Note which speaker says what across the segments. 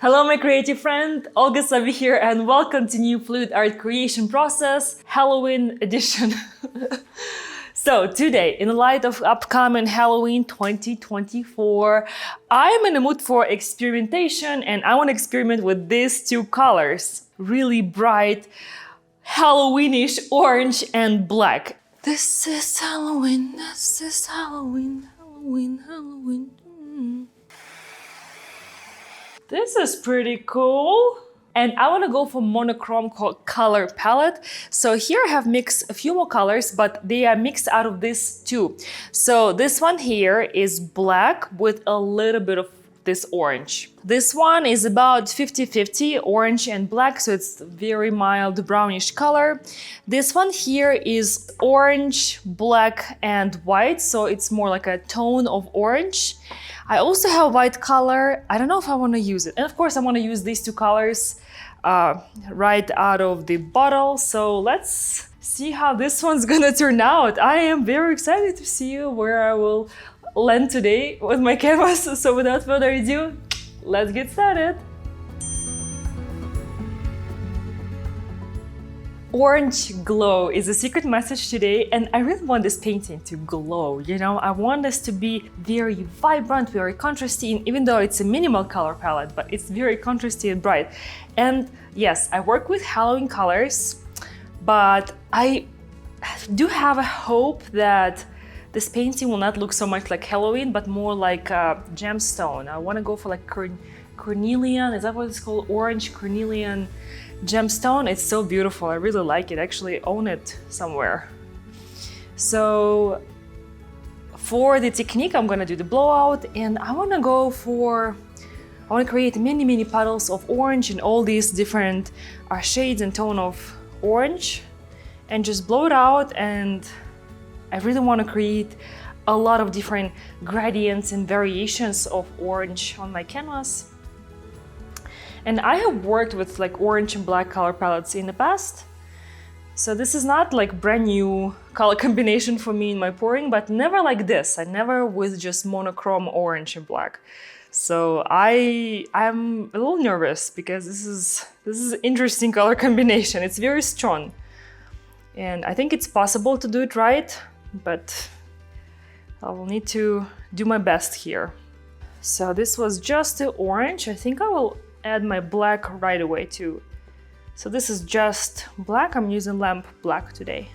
Speaker 1: Hello, my creative friend, Olga Savi here, and welcome to new fluid art creation process, Halloween edition. So today, in light of upcoming Halloween 2024, I'm in the mood for experimentation and I want to experiment with these two colors. Really bright, Halloweenish orange and black. This is Halloween, this is Halloween, Halloween, Halloween. This is pretty cool. And I want to go for monochrome color palette. So here I have mixed a few more colors, but they are mixed out of these two. So this one here is black with a little bit of this orange. This one is about 50-50 orange and black, so it's very mild brownish color. This one here is orange, black and white, so it's more like a tone of orange. I also have white color. I don't know if I want to use it. And of course I want to use these two colors right out of the bottle. So let's see how this one's gonna turn out. I am very excited to see where I will land today with my canvas. So without further ado, let's get started. Orange glow is a secret message today, and I really want this painting to glow, you know? I want this to be very vibrant, very contrasty, and even though it's a minimal color palette, but it's very contrasty and bright. And yes, I work with Halloween colors, but I do have a hope that this painting will not look so much like Halloween, but more like a gemstone. I want to go for like cornelian, is that what it's called? Orange cornelian gemstone. It's so beautiful. I really like it. I actually own it somewhere. So for the technique, I'm gonna do the blowout, and I want to create many puddles of orange in all these different shades and tone of orange, and just blow it out. And I really want to create a lot of different gradients and variations of orange on my canvas. And I have worked with like orange and black color palettes in the past. So this is not like brand new color combination for me in my pouring, but never like this. I never with just monochrome orange and black. So I'm a little nervous because this is interesting color combination. It's very strong. And I think it's possible to do it right, but I will need to do my best here. So this was just the orange. I think I will add my black right away too. So this is just black. I'm using lamp black today.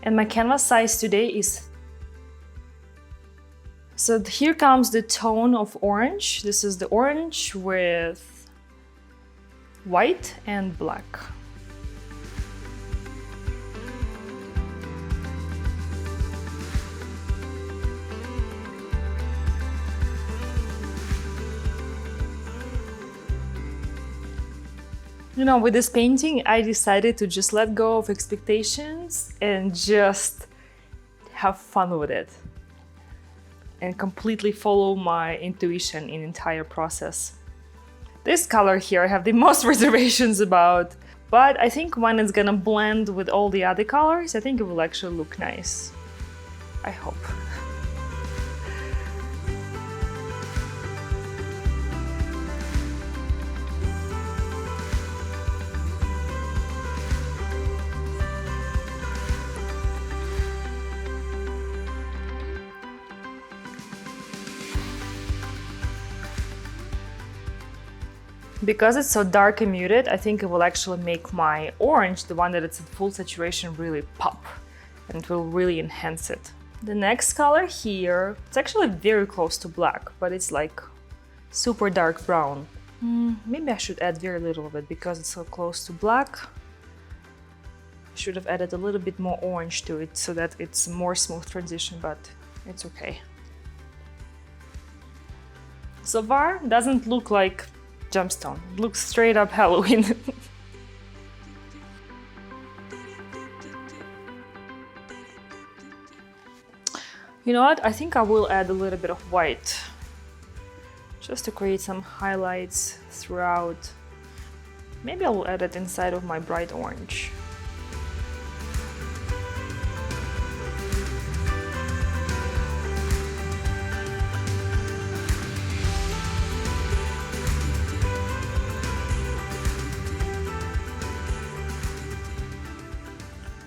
Speaker 1: And my canvas size today is... So here comes the tone of orange. This is the orange with white and black. You know, with this painting, I decided to just let go of expectations and just have fun with it and completely follow my intuition in the entire process. This color here I have the most reservations about, but I think when it's gonna blend with all the other colors, I think it will actually look nice. I hope. Because it's so dark and muted, I think it will actually make my orange, the one that it's at full saturation, really pop, and it will really enhance it. The next color here, it's actually very close to black, but it's like super dark brown. Maybe I should add very little of it because it's so close to black. I should have added a little bit more orange to it so that it's a more smooth transition, but it's okay. So far, doesn't look like gemstone. It looks straight up Halloween. You know what? I think I will add a little bit of white just to create some highlights throughout. Maybe I will add it inside of my bright orange.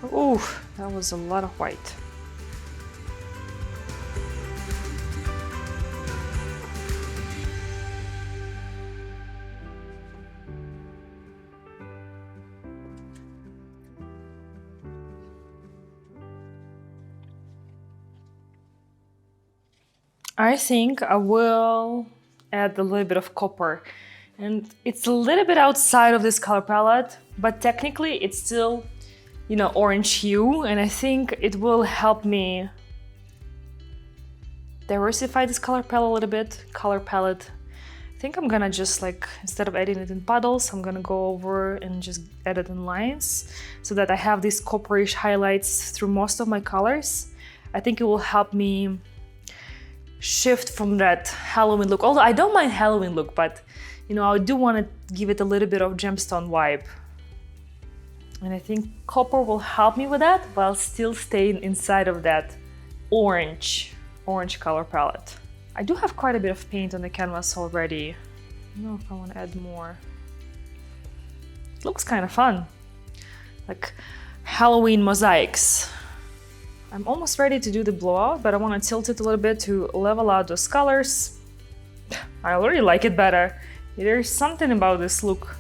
Speaker 1: Ooh, that was a lot of white. I think I will add a little bit of copper, and it's a little bit outside of this color palette, but technically it's still, you know, orange hue, and I think it will help me diversify this color palette a little bit. I think I'm gonna just, like, instead of adding it in puddles, I'm gonna go over and just add it in lines so that I have these copperish highlights through most of my colors. I think it will help me shift from that Halloween look. Although I don't mind Halloween look, but you know, I do want to give it a little bit of gemstone vibe. And I think copper will help me with that while still staying inside of that orange color palette. I do have quite a bit of paint on the canvas already. I don't know if I want to add more. It looks kind of fun. Like Halloween mosaics. I'm almost ready to do the blowout, but I want to tilt it a little bit to level out those colors. I already like it better. There's something about this look.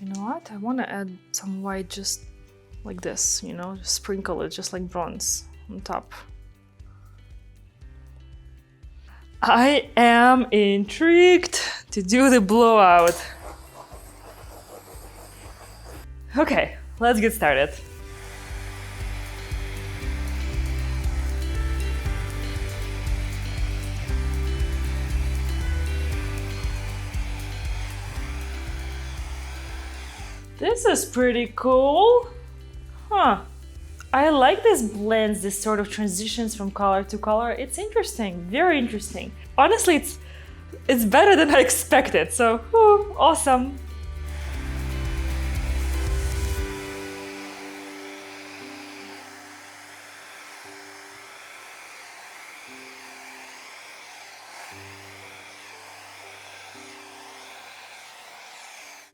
Speaker 1: You know what? I want to add some white just like this, you know, just sprinkle it just like bronze on top. I am intrigued to do the blowout. Okay, let's get started. This is pretty cool. Huh. I like this blends, this sort of transitions from color to color. It's interesting, very interesting. Honestly, it's better than I expected, so awesome.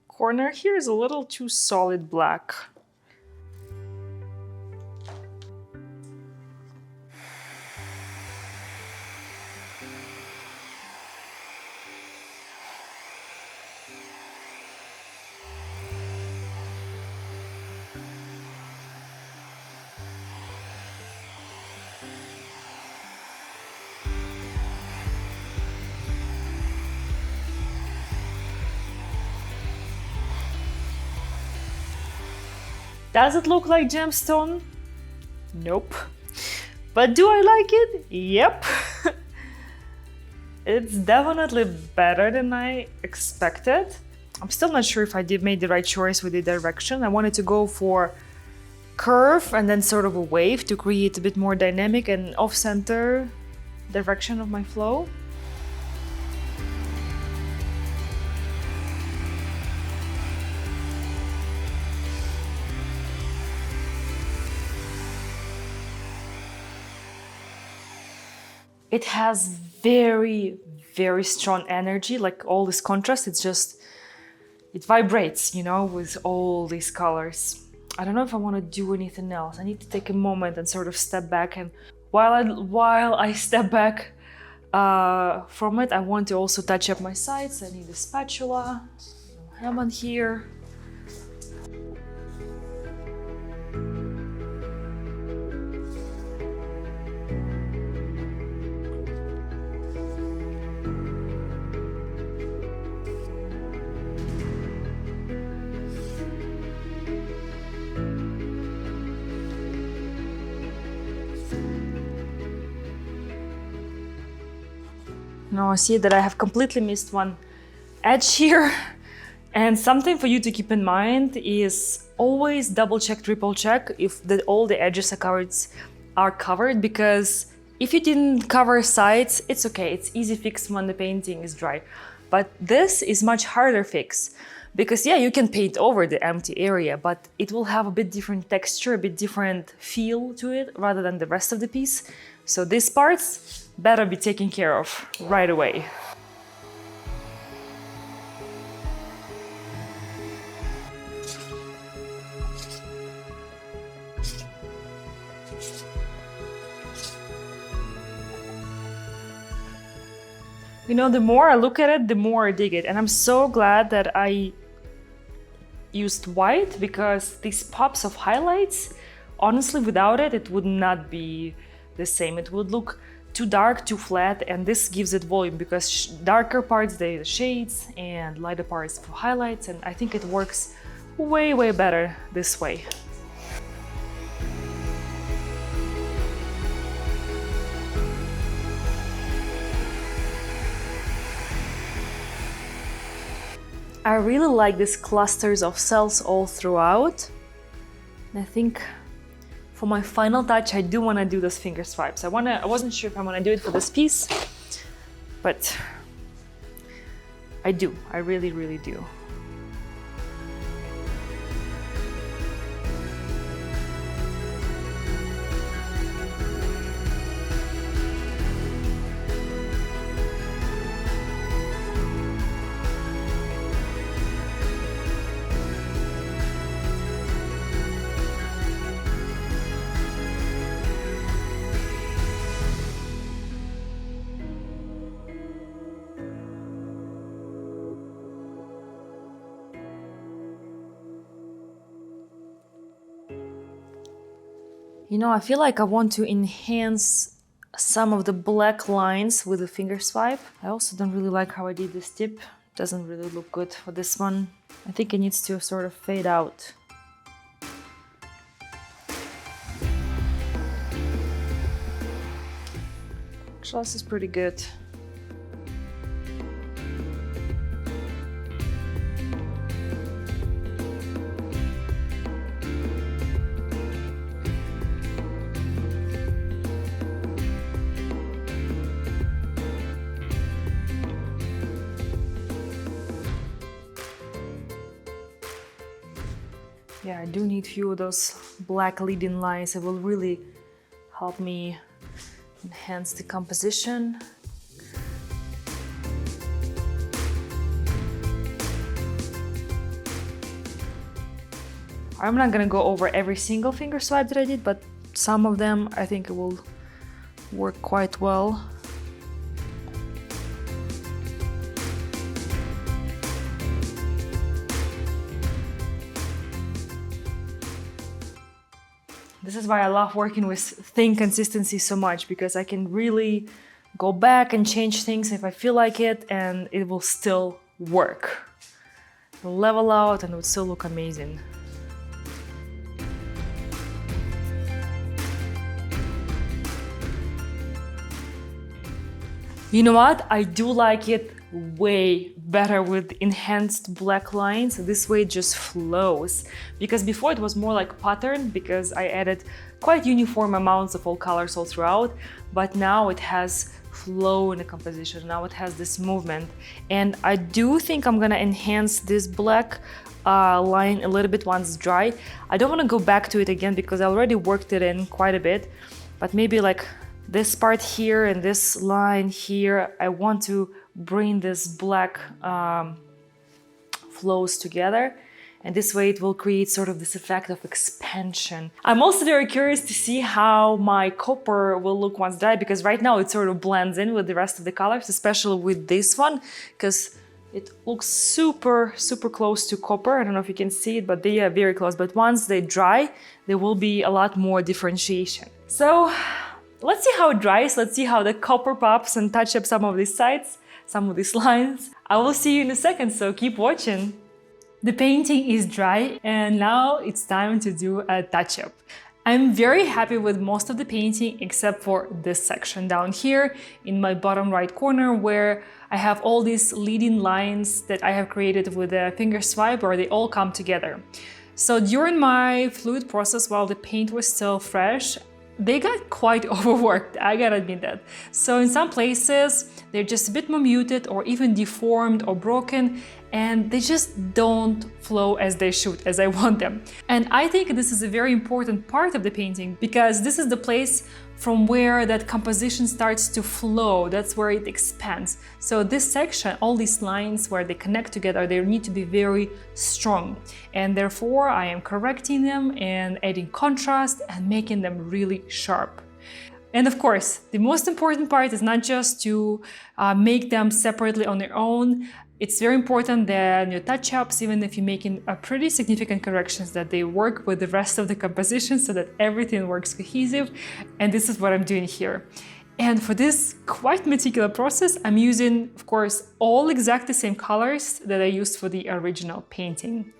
Speaker 1: Corner here is a little too solid black. Does it look like gemstone? Nope. But do I like it? Yep. It's definitely better than I expected. I'm still not sure if I made the right choice with the direction. I wanted to go for curve and then sort of a wave to create a bit more dynamic and off-center direction of my flow. It has very, very strong energy, like all this contrast, it vibrates, you know, with all these colors. I don't know if I want to do anything else. I need to take a moment and sort of step back, and while I step back from it, I want to also touch up my sides. I need a spatula, I have one here. Now I see that I have completely missed one edge here, And something for you to keep in mind is always double check, triple check if all the edges are covered, because if you didn't cover sides, it's okay, it's easy fix when the painting is dry. But this is much harder fix, because yeah, you can paint over the empty area, but it will have a bit different texture, a bit different feel to it rather than the rest of the piece. So these parts better be taken care of right away. You know, the more I look at it, the more I dig it. And I'm so glad that I used white, because these pops of highlights, honestly, without it, it would not be the same. It would look too dark, too flat, and this gives it volume, because darker parts, they the shades, and lighter parts for highlights, and I think it works way, way better this way. I really like these clusters of cells all throughout. And I think for my final touch, I do want to do those finger swipes. I wasn't sure if I want to do it for this piece, but I do. I really, really do. You know, I feel like I want to enhance some of the black lines with the finger swipe. I also don't really like how I did this tip. Doesn't really look good for this one. I think it needs to sort of fade out. Actually, this is pretty good. Yeah, I do need a few of those black leading lines. It will really help me enhance the composition. I'm not gonna go over every single finger swipe that I did, but some of them I think it will work quite well. This is why I love working with thin consistency so much, because I can really go back and change things if I feel like it, and it will still work. It'll level out and it will still look amazing. You know what? I do like it way better with enhanced black lines. This way it just flows, because before it was more like pattern, because I added quite uniform amounts of all colors all throughout, but now it has flow in the composition. Now it has this movement, and I do think I'm gonna enhance this black line a little bit once it's dry. I don't want to go back to it again because I already worked it in quite a bit, but maybe like this part here and this line here, I want to bring this black flows together, and this way it will create sort of this effect of expansion. I'm also very curious to see how my copper will look once dry, because right now it sort of blends in with the rest of the colors, especially with this one, because it looks super, super close to copper. I don't know if you can see it, but they are very close. But once they dry, there will be a lot more differentiation. So let's see how it dries. Let's see how the copper pops and touch up some of these sides, some of these lines. I will see you in a second, so keep watching. The painting is dry and now it's time to do a touch-up. I'm very happy with most of the painting except for this section down here in my bottom right corner, where I have all these leading lines that I have created with a finger swipe where they all come together. So during my fluid process, while the paint was still fresh, they got quite overworked, I gotta admit that. So in some places, they're just a bit more muted or even deformed or broken, and they just don't flow as they should, as I want them. And I think this is a very important part of the painting because this is the place from where that composition starts to flow, that's where it expands. So this section, all these lines where they connect together, they need to be very strong. And therefore I am correcting them and adding contrast and making them really sharp. And of course, the most important part is not just to make them separately on their own. It's very important that your touch-ups, even if you're making a pretty significant corrections, that they work with the rest of the composition so that everything works cohesive. And this is what I'm doing here. And for this quite meticulous process, I'm using, of course, all exactly the same colors that I used for the original painting.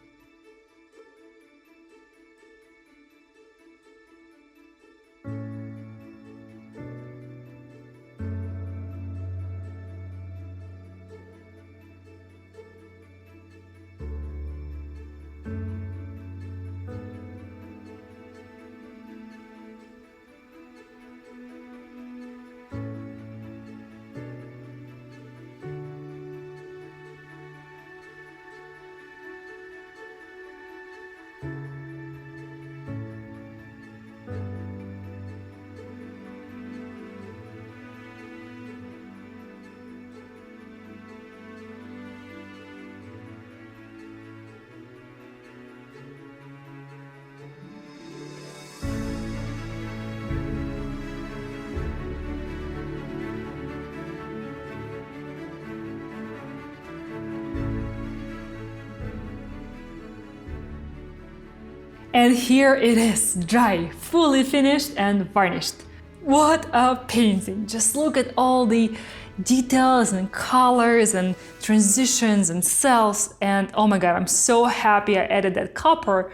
Speaker 1: And here it is, dry, fully finished and varnished. What a painting! Just look at all the details and colors and transitions and cells, and oh my god, I'm so happy I added that copper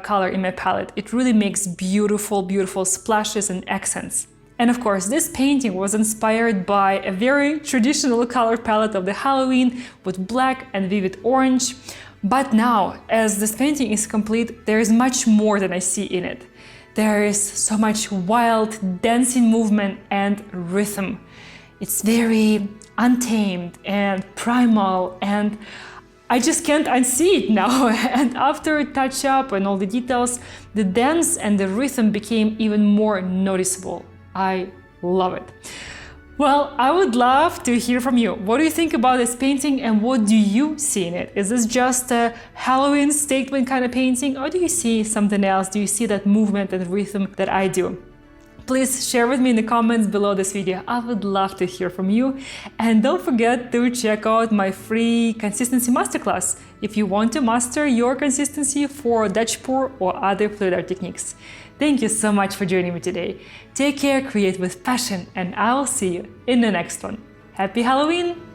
Speaker 1: color in my palette. It really makes beautiful, beautiful splashes and accents. And of course, this painting was inspired by a very traditional color palette of the Halloween with black and vivid orange. But now, as this painting is complete, there is much more than I see in it. There is so much wild, dancing movement and rhythm. It's very untamed and primal, and I just can't unsee it now. And after touch up and all the details, the dance and the rhythm became even more noticeable. I love it. Well, I would love to hear from you. What do you think about this painting and what do you see in it? Is this just a Halloween statement kind of painting, or do you see something else? Do you see that movement and rhythm that I do? Please share with me in the comments below this video. I would love to hear from you. And don't forget to check out my free consistency masterclass if you want to master your consistency for Dutch pour or other fluid art techniques. Thank you so much for joining me today. Take care, create with passion, and I will see you in the next one. Happy Halloween!